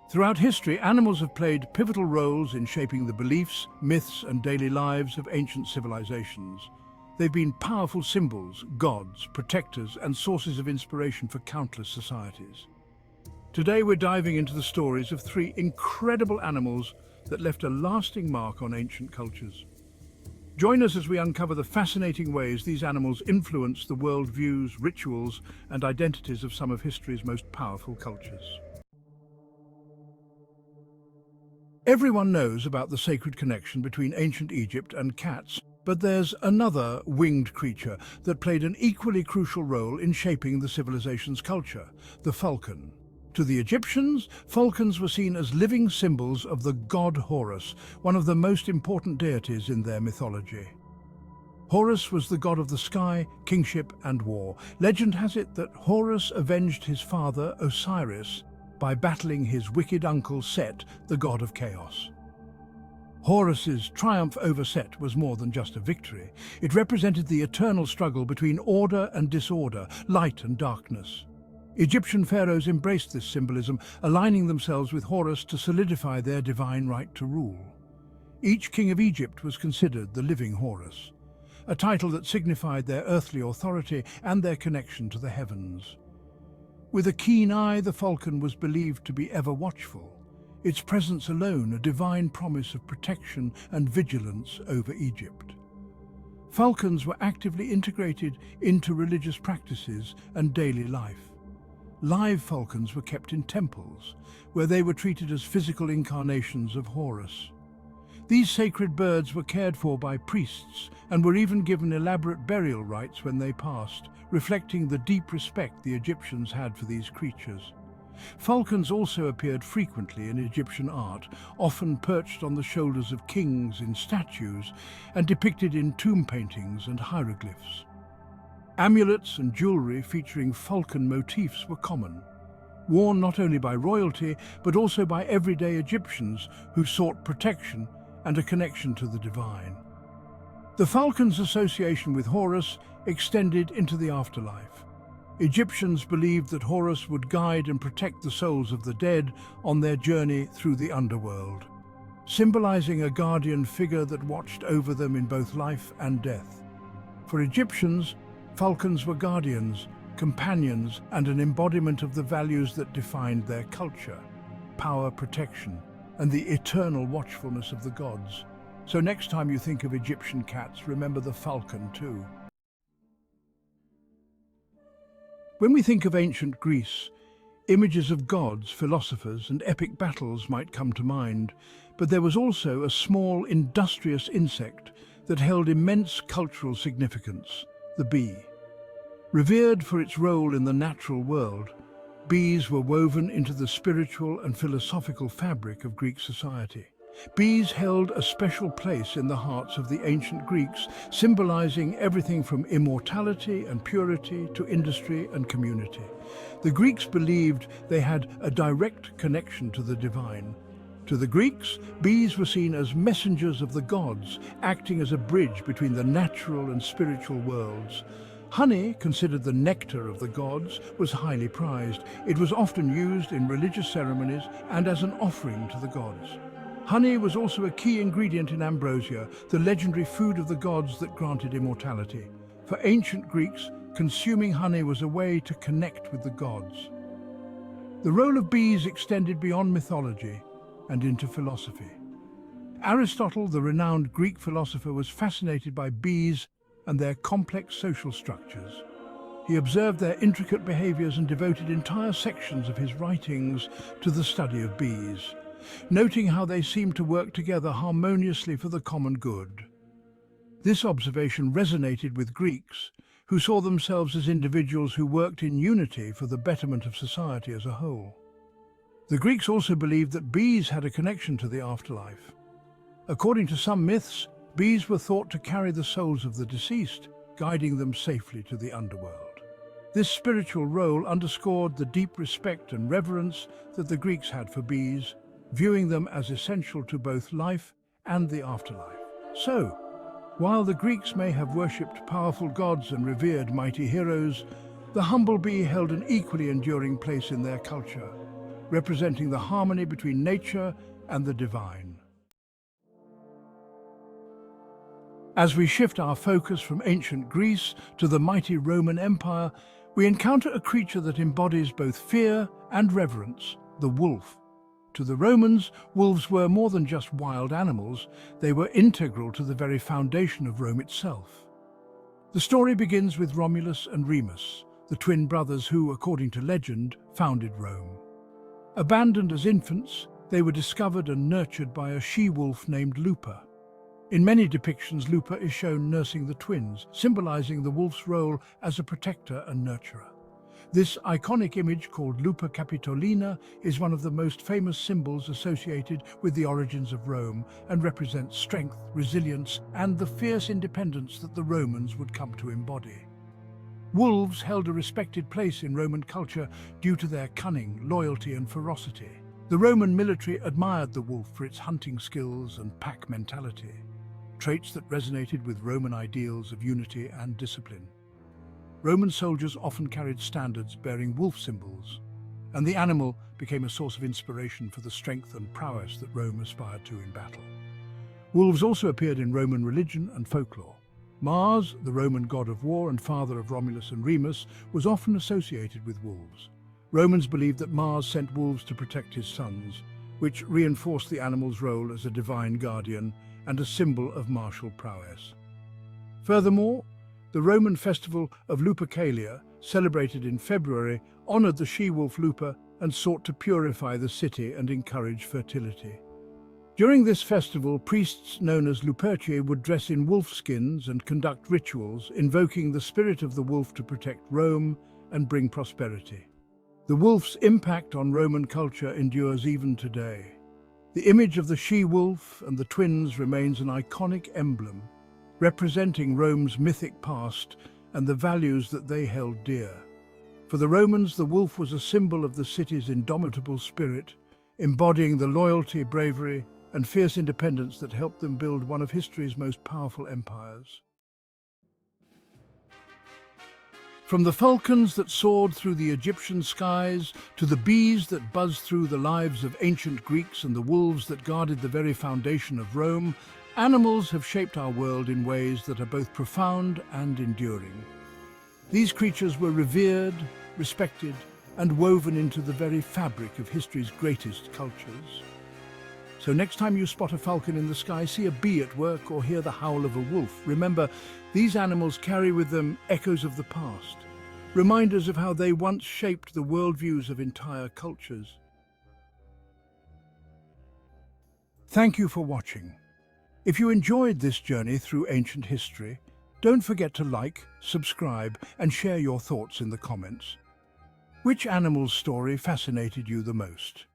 Throughout history, animals have played pivotal roles in shaping the beliefs, myths, and daily lives of ancient civilizations. They've been powerful symbols, gods, protectors, and sources of inspiration for countless societies. Today, we're diving into the stories of three incredible animals that left a lasting mark on ancient cultures. Join us as we uncover the fascinating ways these animals influence the worldviews, rituals, and identities of some of history's most powerful cultures. Everyone knows about the sacred connection between ancient Egypt and cats, but there's another winged creature that played an equally crucial role in shaping the civilization's culture, the falcon. To the Egyptians, falcons were seen as living symbols of the god Horus, one of the most important deities in their mythology. Horus was the god of the sky, kingship, and war. Legend has it that Horus avenged his father, Osiris, by battling his wicked uncle Set, the god of chaos. Horus's triumph over Set was more than just a victory. It represented the eternal struggle between order and disorder, light and darkness. Egyptian pharaohs embraced this symbolism, aligning themselves with Horus to solidify their divine right to rule. Each king of Egypt was considered the living Horus, a title that signified their earthly authority and their connection to the heavens. With a keen eye, the falcon was believed to be ever watchful, its presence alone a divine promise of protection and vigilance over Egypt. Falcons were actively integrated into religious practices and daily life. Live falcons were kept in temples, where they were treated as physical incarnations of Horus. These sacred birds were cared for by priests and were even given elaborate burial rites when they passed, reflecting the deep respect the Egyptians had for these creatures. Falcons also appeared frequently in Egyptian art, often perched on the shoulders of kings in statues and depicted in tomb paintings and hieroglyphs. Amulets and jewelry featuring falcon motifs were common, worn not only by royalty but also by everyday Egyptians who sought protection and a connection to the divine. The falcon's association with Horus extended into the afterlife. Egyptians believed that Horus would guide and protect the souls of the dead on their journey through the underworld, symbolizing a guardian figure that watched over them in both life and death. For Egyptians, falcons were guardians, companions, and an embodiment of the values that defined their culture: power, protection, and the eternal watchfulness of the gods. So next time you think of Egyptian cats, remember the falcon too. When we think of ancient Greece, images of gods, philosophers, and epic battles might come to mind, but there was also a small, industrious insect that held immense cultural significance: the bee. Revered for its role in the natural world, bees were woven into the spiritual and philosophical fabric of Greek society. Bees held a special place in the hearts of the ancient Greeks, symbolizing everything from immortality and purity to industry and community. The Greeks believed they had a direct connection to the divine. To the Greeks, bees were seen as messengers of the gods, acting as a bridge between the natural and spiritual worlds. Honey, considered the nectar of the gods, was highly prized. It was often used in religious ceremonies and as an offering to the gods. Honey was also a key ingredient in ambrosia, the legendary food of the gods that granted immortality. For ancient Greeks, consuming honey was a way to connect with the gods. The role of bees extended beyond mythology and into philosophy. Aristotle, the renowned Greek philosopher, was fascinated by bees and their complex social structures. He observed their intricate behaviors and devoted entire sections of his writings to the study of bees, noting how they seemed to work together harmoniously for the common good. This observation resonated with Greeks, who saw themselves as individuals who worked in unity for the betterment of society as a whole. The Greeks also believed that bees had a connection to the afterlife. According to some myths, bees were thought to carry the souls of the deceased, guiding them safely to the underworld. This spiritual role underscored the deep respect and reverence that the Greeks had for bees, viewing them as essential to both life and the afterlife. So, while the Greeks may have worshipped powerful gods and revered mighty heroes, the humble bee held an equally enduring place in their culture. representing the harmony between nature and the divine. As we shift our focus from ancient Greece to the mighty Roman Empire, we encounter a creature that embodies both fear and reverence, the wolf. To the Romans, wolves were more than just wild animals, they were integral to the very foundation of Rome itself. The story begins with Romulus and Remus, the twin brothers who, according to legend, founded Rome. Abandoned as infants, they were discovered and nurtured by a she-wolf named Lupa. In many depictions, Lupa is shown nursing the twins, symbolizing the wolf's role as a protector and nurturer. This iconic image, called Lupa Capitolina, is one of the most famous symbols associated with the origins of Rome and represents strength, resilience, and the fierce independence that the Romans would come to embody. Wolves held a respected place in Roman culture due to their cunning, loyalty, and ferocity. The Roman military admired the wolf for its hunting skills and pack mentality, traits that resonated with Roman ideals of unity and discipline. Roman soldiers often carried standards bearing wolf symbols, and the animal became a source of inspiration for the strength and prowess that Rome aspired to in battle. Wolves also appeared in Roman religion and folklore. Mars, the Roman god of war and father of Romulus and Remus, was often associated with wolves. Romans believed that Mars sent wolves to protect his sons, which reinforced the animal's role as a divine guardian and a symbol of martial prowess. Furthermore, the Roman festival of Lupercalia, celebrated in February, honored the she-wolf Lupa and sought to purify the city and encourage fertility. During this festival, priests known as Luperci would dress in wolf skins and conduct rituals, invoking the spirit of the wolf to protect Rome and bring prosperity. The wolf's impact on Roman culture endures even today. The image of the she-wolf and the twins remains an iconic emblem, representing Rome's mythic past and the values that they held dear. For the Romans, the wolf was a symbol of the city's indomitable spirit, embodying the loyalty, bravery, and fierce independence that helped them build one of history's most powerful empires. From the falcons that soared through the Egyptian skies, to the bees that buzzed through the lives of ancient Greeks and the wolves that guarded the very foundation of Rome, animals have shaped our world in ways that are both profound and enduring. These creatures were revered, respected, and woven into the very fabric of history's greatest cultures. So next time you spot a falcon in the sky, see a bee at work, or hear the howl of a wolf, remember, these animals carry with them echoes of the past, reminders of how they once shaped the worldviews of entire cultures. Thank you for watching. If you enjoyed this journey through ancient history, don't forget to like, subscribe, and share your thoughts in the comments. Which animal's story fascinated you the most?